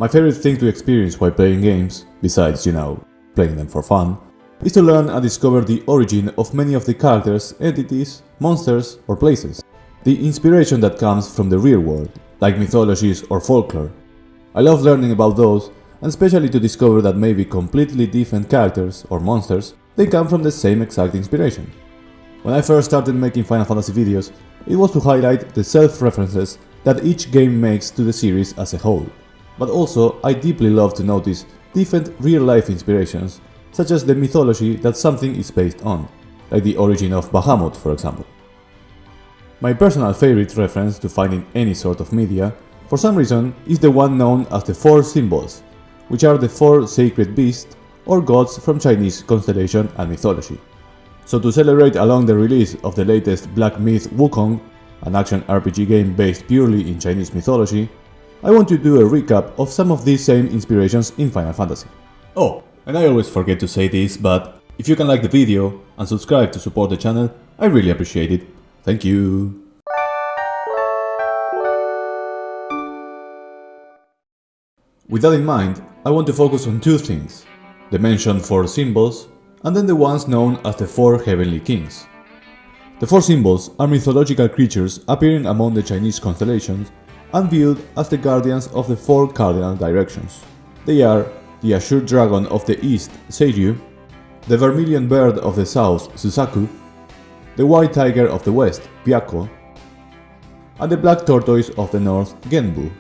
My favorite thing to experience while playing games, besides, playing them for fun, is to learn and discover the origin of many of the characters, entities, monsters, or places. The inspiration that comes from the real world, like mythologies or folklore. I love learning about those, and especially to discover that maybe completely different characters or monsters, they come from the same exact inspiration. When I first started making Final Fantasy videos, it was to highlight the self-references that each game makes to the series as a whole. But also, I deeply love to notice different real-life inspirations, such as the mythology that something is based on, like the origin of Bahamut, for example. My personal favorite reference to find in any sort of media, for some reason, is the one known as the Four Symbols, which are the four sacred beasts or gods from Chinese constellation and mythology. So to celebrate along the release of the latest Black Myth Wukong, an action RPG game based purely in Chinese mythology, I want to do a recap of some of these same inspirations in Final Fantasy. Oh, and I always forget to say this, but if you can like the video and subscribe to support the channel, I really appreciate it. Thank you! With that in mind, I want to focus on two things: the mentioned four symbols, and then the ones known as the four heavenly kings. The four symbols are mythological creatures appearing among the Chinese constellations and viewed as the guardians of the four cardinal directions. They are the Azure Dragon of the East, SaGa, the Vermilion Bird of the South, Suzaku, the White Tiger of the West, Byakko, and the Black Tortoise of the North, Genbu.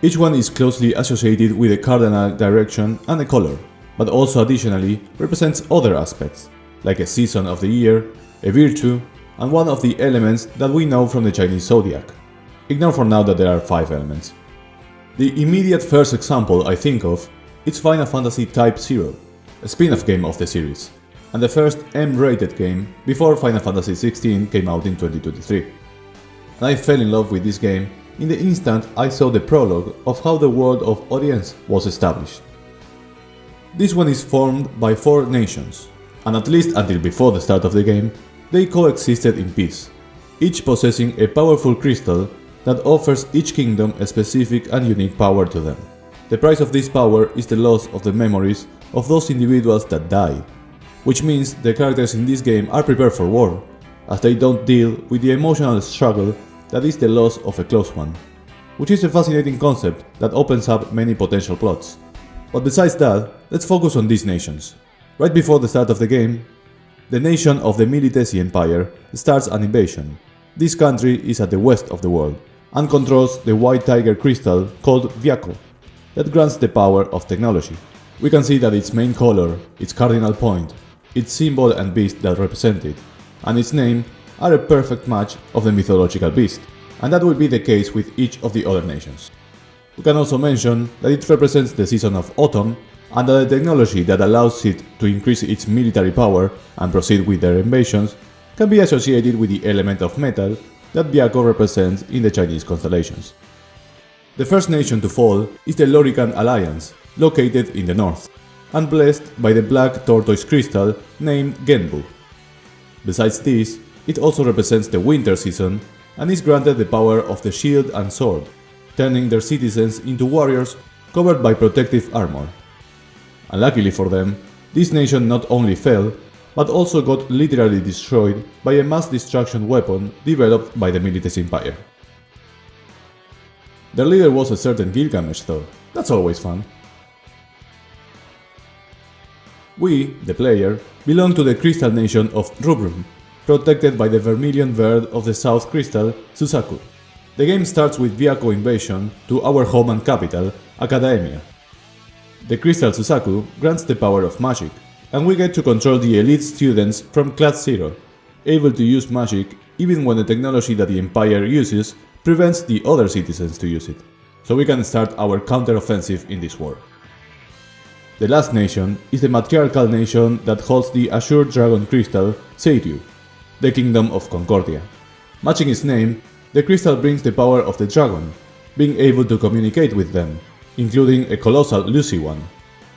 Each one is closely associated with a cardinal direction and a color, but also additionally represents other aspects, like a season of the year, a virtue, and one of the elements that we know from the Chinese zodiac. Ignore for now that there are 5 elements. The immediate first example I think of is Final Fantasy Type 0, a spin-off game of the series, and the first M-rated game before Final Fantasy XVI came out in 2023. And I fell in love with this game in the instant I saw the prologue of how the world of Audience was established. This one is formed by 4 nations, and at least until before the start of the game, they coexisted in peace, each possessing a powerful crystal that offers each kingdom a specific and unique power to them. The price of this power is the loss of the memories of those individuals that die, which means the characters in this game are prepared for war, as they don't deal with the emotional struggle that is the loss of a close one, which is a fascinating concept that opens up many potential plots. But besides that, let's focus on these nations. Right before the start of the game, the nation of the Militesi Empire starts an invasion. This country is at the west of the world, and controls the White Tiger crystal called Byakko, that grants the power of technology. We can see that its main color, its cardinal point, its symbol and beast that represent it, and its name are a perfect match of the mythological beast, and that will be the case with each of the other nations. We can also mention that it represents the season of autumn, and that the technology that allows it to increase its military power and proceed with their invasions can be associated with the element of metal that Byakko represents in the Chinese constellations. The first nation to fall is the Lorican Alliance, located in the north, and blessed by the black tortoise crystal named Genbu. Besides this, it also represents the winter season and is granted the power of the shield and sword, turning their citizens into warriors covered by protective armor. Unluckily for them, this nation not only fell, but also got literally destroyed by a mass destruction weapon developed by the Militesi Empire. Their leader was a certain Gilgamesh though, that's always fun. We, the player, belong to the crystal nation of Rubrum, protected by the Vermilion Bird of the South Crystal, Suzaku. The game starts with Byakko invasion to our home and capital, Academia. The crystal Suzaku grants the power of magic, and we get to control the elite students from Class 0, able to use magic even when the technology that the Empire uses prevents the other citizens to use it, so we can start our counter-offensive in this war. The last nation is the matriarchal nation that holds the Azure Dragon Crystal, SaGa, the Kingdom of Concordia. Matching its name, the crystal brings the power of the dragon, being able to communicate with them, including a colossal Lucy one.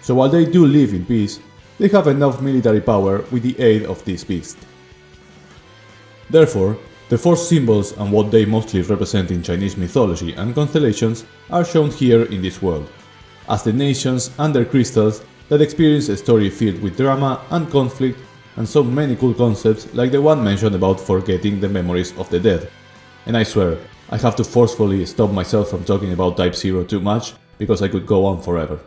So while they do live in peace, they have enough military power with the aid of this beast. Therefore, The four symbols and what they mostly represent in Chinese mythology and constellations are shown here in this world, as the nations and their crystals that experience a story filled with drama and conflict and so many cool concepts like the one mentioned about forgetting the memories of the dead. And I swear, I have to forcefully stop myself from talking about Type 0 too much because I could go on forever.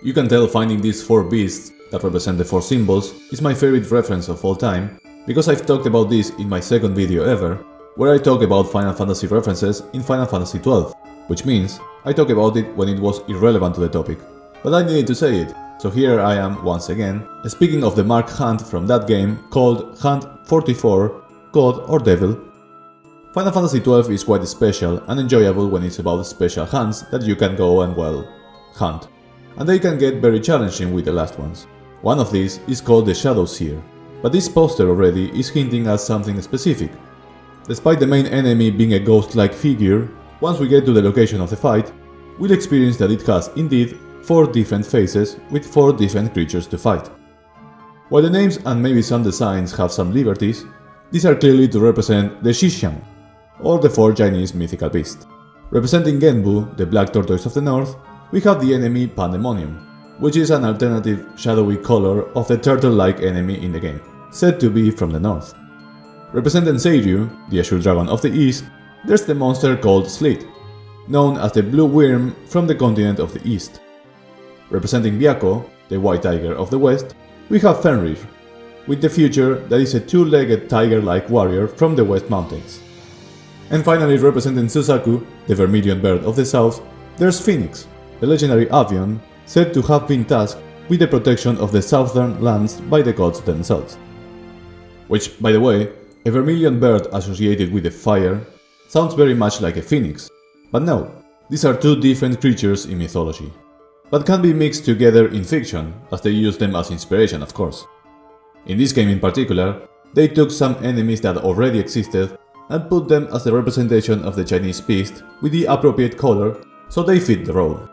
You can tell finding these four beasts that represent the four symbols is my favorite reference of all time, because I've talked about this in my second video ever, where I talk about Final Fantasy references in Final Fantasy XII, which means I talk about it when it was irrelevant to the topic. But I needed to say it, so here I am once again, speaking of the Mark Hunt from that game called Hunt 44, God or Devil. Final Fantasy XII is quite special and enjoyable when it's about special hunts that you can go and, well, hunt. And they can get very challenging with the last ones. One of these is called the Shadow Seer, but this poster already is hinting at something specific. Despite the main enemy being a ghost-like figure, once we get to the location of the fight, we'll experience that it has indeed 4 different phases with 4 different creatures to fight. While the names and maybe some designs have some liberties, these are clearly to represent the Xishan, or the 4 Chinese mythical beasts. Representing Genbu, the black tortoise of the north, we have the enemy Pandemonium, which is an alternative shadowy color of the turtle-like enemy in the game, said to be from the north. Representing Seiryu, the Azure dragon of the east, there's the monster called Slit, known as the blue worm from the continent of the east. Representing Byakko, the white tiger of the west, we have Fenrir, with the future that is a 2-legged tiger-like warrior from the west mountains. And finally, representing Suzaku, the vermilion bird of the south, there's Phoenix, the legendary avian said to have been tasked with the protection of the southern lands by the gods themselves. Which, by the way, a vermilion bird associated with the fire sounds very much like a phoenix, but no, these are 2 different creatures in mythology, but can be mixed together in fiction, as they use them as inspiration, of course. In this game in particular, they took some enemies that already existed and put them as the representation of the Chinese beast with the appropriate color, so they fit the role.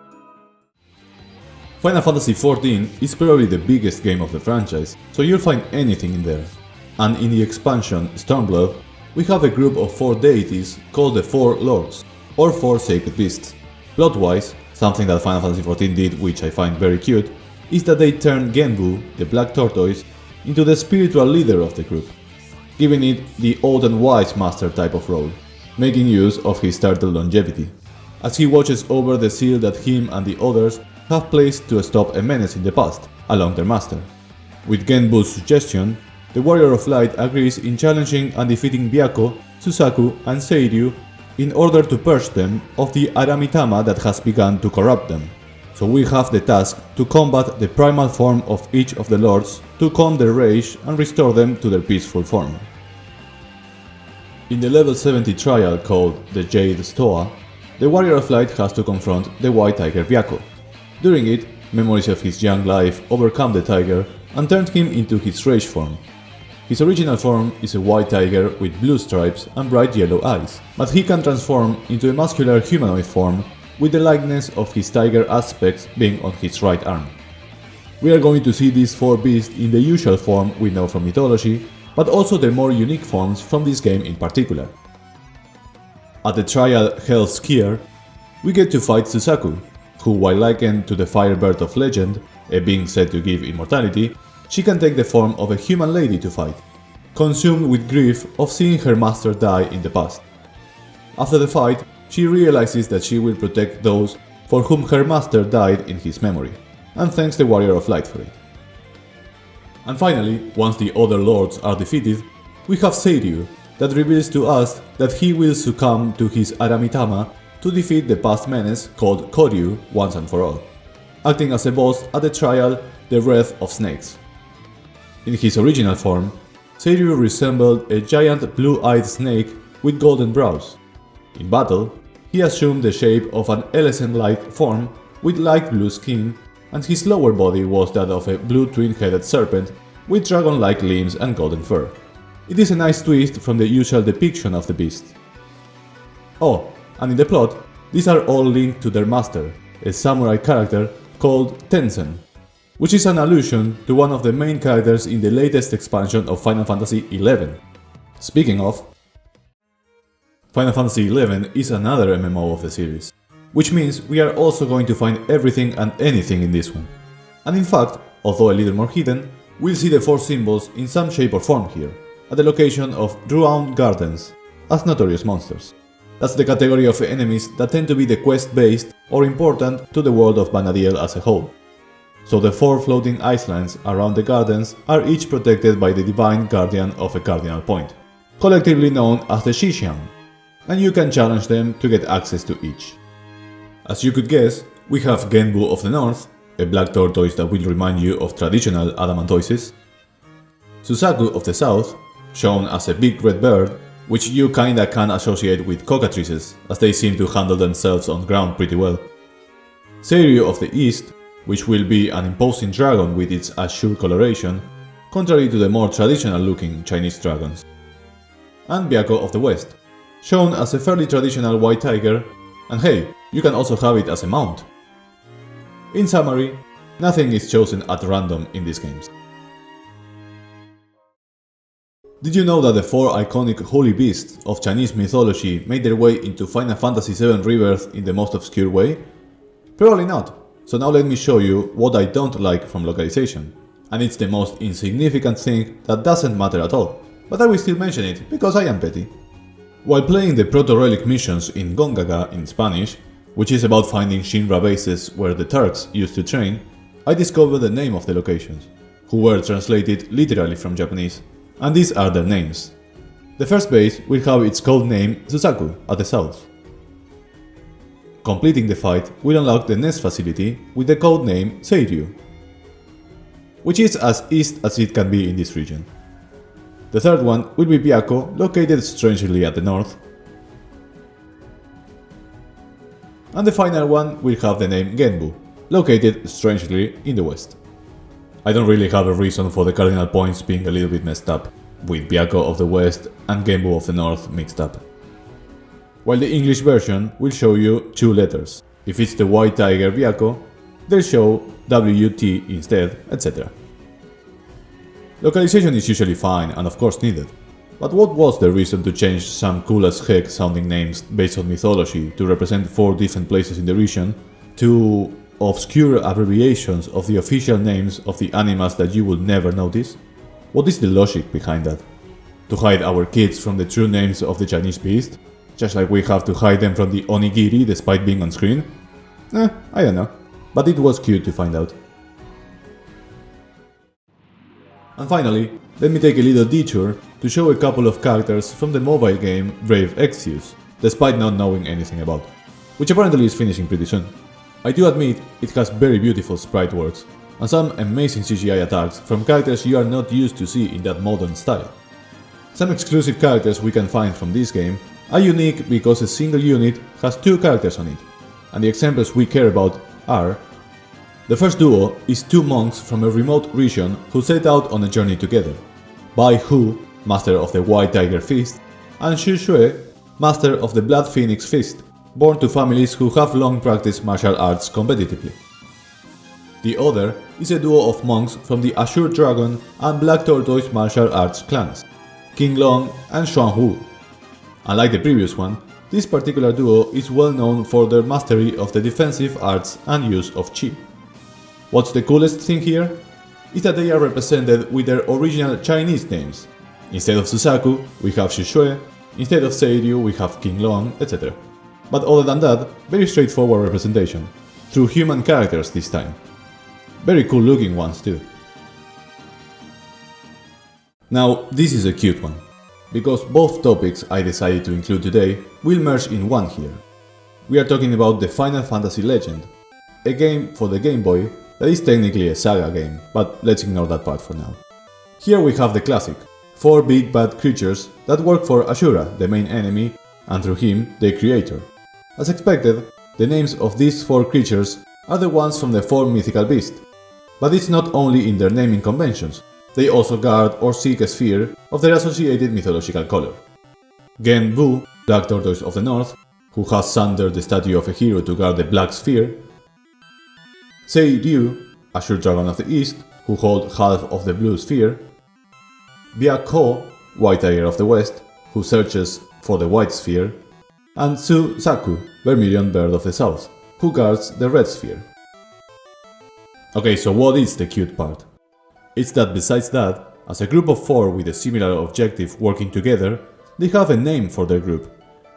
Final Fantasy XIV is probably the biggest game of the franchise, so you'll find anything in there. And in the expansion Stormblood, we have a group of 4 deities called the Four Lords, or 4 Sacred Beasts. Plot-wise, something that Final Fantasy XIV did, which I find very cute, is that they turned Genbu, the black tortoise, into the spiritual leader of the group, giving it the old and wise master type of role, making use of his turtle longevity, as he watches over the seal that him and the others have placed to stop a menace in the past, along their master. With Genbu's suggestion, the Warrior of Light agrees in challenging and defeating Byakko, Suzaku and Seiryu in order to purge them of the Aramitama that has begun to corrupt them. So we have the task to combat the primal form of each of the lords to calm their rage and restore them to their peaceful form. In the level 70 trial called the Jade Stoa, the Warrior of Light has to confront the White Tiger Byakko. During it, memories of his young life overcome the tiger and turned him into his rage form. His original form is a white tiger with blue stripes and bright yellow eyes, but he can transform into a muscular humanoid form with the likeness of his tiger aspects being on his right arm. We are going to see these 4 beasts in the usual form we know from mythology, but also the more unique forms from this game in particular. At the trial Hell's Skier, we get to fight Suzaku, who, while likened to the Firebird of legend, a being said to give immortality, she can take the form of a human lady to fight, consumed with grief of seeing her master die in the past. After the fight, she realizes that she will protect those for whom her master died in his memory, and thanks the Warrior of Light for it. And finally, once the other lords are defeated, we have Seiryu, that reveals to us that he will succumb to his Aramitama to defeat the past menace called Koryu once and for all, acting as a boss at the trial the Wreath of Snakes. In his original form, Seiryu resembled a giant blue-eyed snake with golden brows. In battle, he assumed the shape of an elephant-like form with light blue skin, and his lower body was that of a blue twin-headed serpent with dragon-like limbs and golden fur. It is a nice twist from the usual depiction of the beast. Oh, and in the plot, these are all linked to their master, a samurai character called Tensen, which is an allusion to one of the main characters in the latest expansion of Final Fantasy XI. Speaking of, Final Fantasy XI is another MMO of the series, which means we are also going to find everything and anything in this one. And in fact, although a little more hidden, we'll see the four symbols in some shape or form here, at the location of Ru'Lude Gardens, as notorious monsters. That's the category of enemies that tend to be the quest-based or important to the world of Vana'diel as a whole. So the four floating islands around the gardens are each protected by the divine guardian of a cardinal point, collectively known as the Xixiang, and you can challenge them to get access to each. As you could guess, we have Genbu of the north, a black tortoise that will remind you of traditional adamantoises, Suzaku of the south, shown as a big red bird, which you kinda can associate with cockatrices, as they seem to handle themselves on ground pretty well, Seiryu of the east, which will be an imposing dragon with its azure coloration, contrary to the more traditional looking Chinese dragons, and Byakko of the west, shown as a fairly traditional white tiger, and hey, you can also have it as a mount. In summary, nothing is chosen at random in these games. Did you know that the four iconic holy beasts of Chinese mythology made their way into Final Fantasy VII Rebirth in the most obscure way? Probably not, so now let me show you what I don't like from localization. And it's the most insignificant thing that doesn't matter at all, but I will still mention it because I am petty. While playing the Protorelic missions in Gongaga in Spanish, which is about finding Shinra bases where the Turks used to train, I discovered the name of the locations, who were translated literally from Japanese, and these are their names. The first base will have its code name Suzaku at the south. Completing the fight will unlock the nest facility with the code name Seiryu, which is as east as it can be in this region. The third one will be Byakko, located strangely at the north. And the final one will have the name Genbu, located strangely in the west. I don't really have a reason for the cardinal points being a little bit messed up, with Byakko of the west and Genbu of the north mixed up. While the English version will show you two letters. If it's the white tiger Byakko, they'll show WT instead, etc. Localization is usually fine and of course needed, but what was the reason to change some cool as heck sounding names based on mythology to represent four different places in the region to obscure abbreviations of the official names of the animals that you will never notice? What is the logic behind that? To hide our kids from the true names of the Chinese beast? Just like we have to hide them from the onigiri despite being on screen? I don't know, but it was cute to find out. And finally, let me take a little detour to show a couple of characters from the mobile game Brave Exvius, despite not knowing anything about, which apparently is finishing pretty soon. I do admit it has very beautiful sprite works, and some amazing CGI attacks from characters you are not used to see in that modern style. Some exclusive characters we can find from this game are unique because a single unit has two characters on it, and the examples we care about are: the first duo is two monks from a remote region who set out on a journey together. Bai Hu, master of the White Tiger Fist, and Xu Shui, master of the Blood Phoenix Fist, born to families who have long practiced martial arts competitively. The other is a duo of monks from the Azure Dragon and Black Tortoise martial arts clans, King Long and Xuan Hu. Unlike the previous one, this particular duo is well known for their mastery of the defensive arts and use of Qi. What's the coolest thing here? Is that they are represented with their original Chinese names. Instead of Suzaku, we have Xu Shui, instead of Seiryu, we have King Long, etc. But other than that, very straightforward representation, through human characters this time. Very cool looking ones too. Now, this is a cute one, because both topics I decided to include today will merge in one here. We are talking about the Final Fantasy Legend, a game for the Game Boy that is technically a SaGa game, but let's ignore that part for now. Here we have the classic, four big bad creatures that work for Ashura, the main enemy, and through him, the creator. As expected, the names of these four creatures are the ones from the four mythical beasts, but it's not only in their naming conventions, they also guard or seek a sphere of their associated mythological color. Genbu, Black Tortoise of the North, who has sundered the statue of a hero to guard the Black Sphere. Seiryu, Azure Dragon of the East, who hold half of the Blue Sphere. Byakko, White Tiger of the West, who searches for the White Sphere, and Tsu Saku, Vermilion Bird of the South, who guards the Red Sphere. Okay, so what is the cute part? It's that besides that, as a group of 4 with a similar objective working together, they have a name for their group.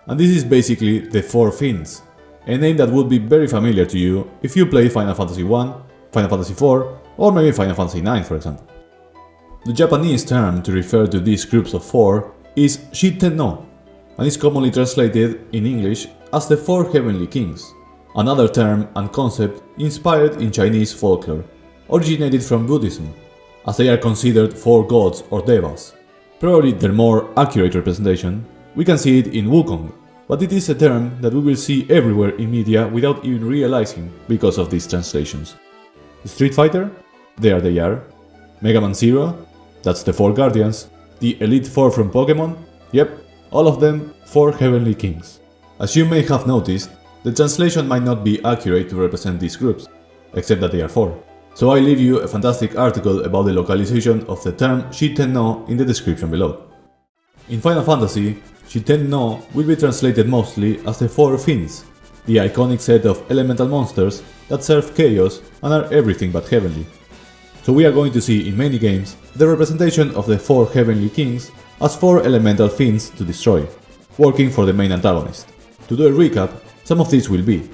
And this is basically the Four Fiends, a name that would be very familiar to you if you played Final Fantasy I, Final Fantasy IV, or maybe Final Fantasy IX for example. The Japanese term to refer to these groups of 4 is Shitennō, and is commonly translated in English as the Four Heavenly Kings, another term and concept inspired in Chinese folklore, originated from Buddhism, as they are considered 4 gods or devas. Probably their more accurate representation, we can see it in Wukong, but it is a term that we will see everywhere in media without even realizing because of these translations. Street Fighter? There they are. Mega Man Zero? That's the 4 Guardians. The Elite Four from Pokémon? Yep, all of them 4 Heavenly Kings. As you may have noticed, the translation might not be accurate to represent these groups, except that they are 4. So I leave you a fantastic article about the localization of the term Shitennō in the description below. In Final Fantasy, Shitennō will be translated mostly as the Four Fiends, the iconic set of elemental monsters that serve chaos and are everything but heavenly. So we are going to see in many games the representation of the 4 Heavenly Kings as 4 elemental fiends to destroy, working for the main antagonist. To do a recap, some of these will be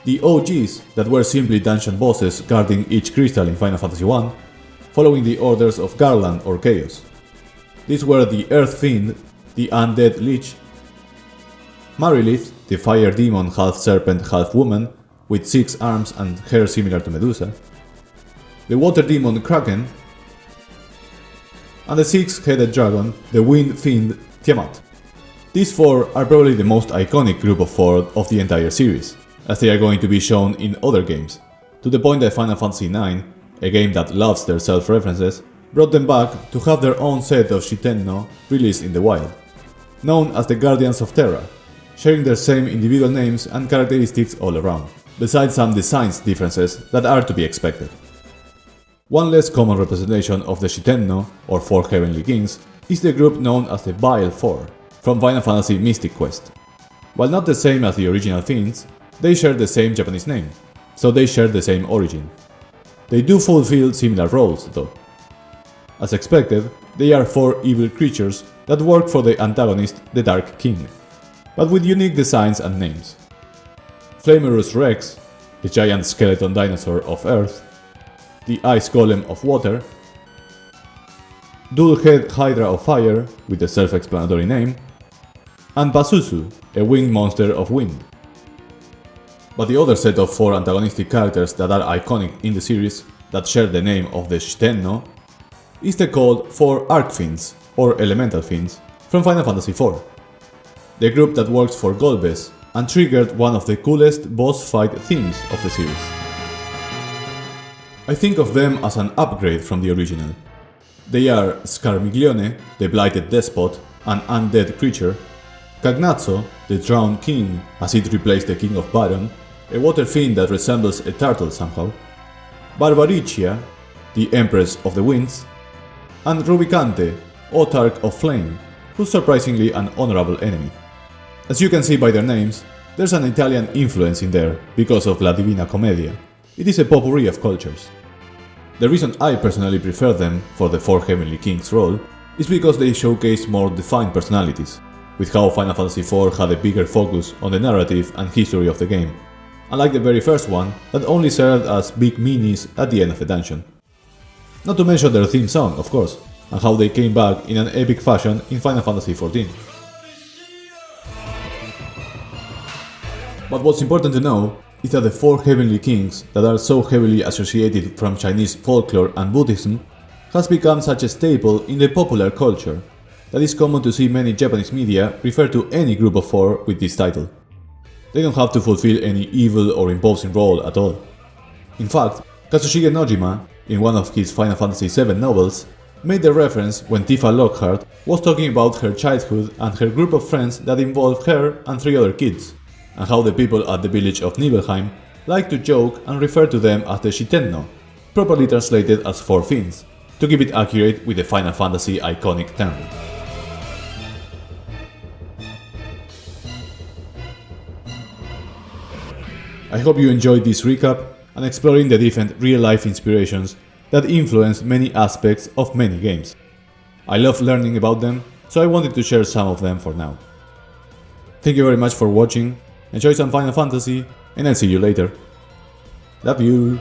the OGs that were simply dungeon bosses guarding each crystal in Final Fantasy I, following the orders of Garland or Chaos. These were the Earth Fiend, the Undead Lich, Marilith, the fire demon half serpent half woman with 6 arms and hair similar to Medusa, the water demon Kraken, and the 6-headed dragon, the wind fiend Tiamat. These 4 are probably the most iconic group of 4 of the entire series, as they are going to be shown in other games, to the point that Final Fantasy IX, a game that loves their self-references, brought them back to have their own set of Shitennō released in the wild, known as the Guardians of Terra, sharing their same individual names and characteristics all around, besides some design differences that are to be expected. One less common representation of the Shitennō, or 4 Heavenly Kings, is the group known as the Vile Four, from Final Fantasy Mystic Quest. While not the same as the original Fiends, they share the same Japanese name, so they share the same origin. They do fulfill similar roles though. As expected, they are 4 evil creatures that work for the antagonist, the Dark King, but with unique designs and names. Flamerus Rex, the giant skeleton dinosaur of Earth, the Ice Golem of Water, Dual-Head Hydra of Fire, with a self-explanatory name, and Pazuzu, a winged monster of wind. But the other set of 4 antagonistic characters that are iconic in the series, that share the name of the Shitennō, is the called 4 Archfiends, or Elemental Fiends, from Final Fantasy IV. The group that works for Golbez, and triggered one of the coolest boss fight themes of the series. I think of them as an upgrade from the original. They are Scarmiglione, the Blighted Despot, an undead creature, Cagnazzo, the Drowned King, as it replaced the King of Baron, a water fiend that resembles a turtle somehow, Barbaricia, the Empress of the Winds, and Rubicante, Autarch of Flame, who's surprisingly an honorable enemy. As you can see by their names, there's an Italian influence in there because of La Divina Commedia. It is a potpourri of cultures. The reason I personally prefer them for the 4 Heavenly Kings role is because they showcase more defined personalities, with how Final Fantasy IV had a bigger focus on the narrative and history of the game, unlike the very first one that only served as big minis at the end of the dungeon. Not to mention their theme song, of course, and how they came back in an epic fashion in Final Fantasy XIV. But what's important to know is that the 4 Heavenly Kings that are so heavily associated from Chinese folklore and Buddhism has become such a staple in the popular culture that it's common to see many Japanese media refer to any group of 4 with this title. They don't have to fulfill any evil or imposing role at all. In fact, Kazushige Nojima, in one of his Final Fantasy VII novels, made the reference when Tifa Lockhart was talking about her childhood and her group of friends that involved her and 3 other kids, and how the people at the village of Nibelheim like to joke and refer to them as the Shitennō, properly translated as 4 Fiends, to keep it accurate with the Final Fantasy iconic term. I hope you enjoyed this recap and exploring the different real-life inspirations that influence many aspects of many games. I love learning about them, so I wanted to share some of them for now. Thank you very much for watching, enjoy some Final Fantasy, and I'll see you later. Love you!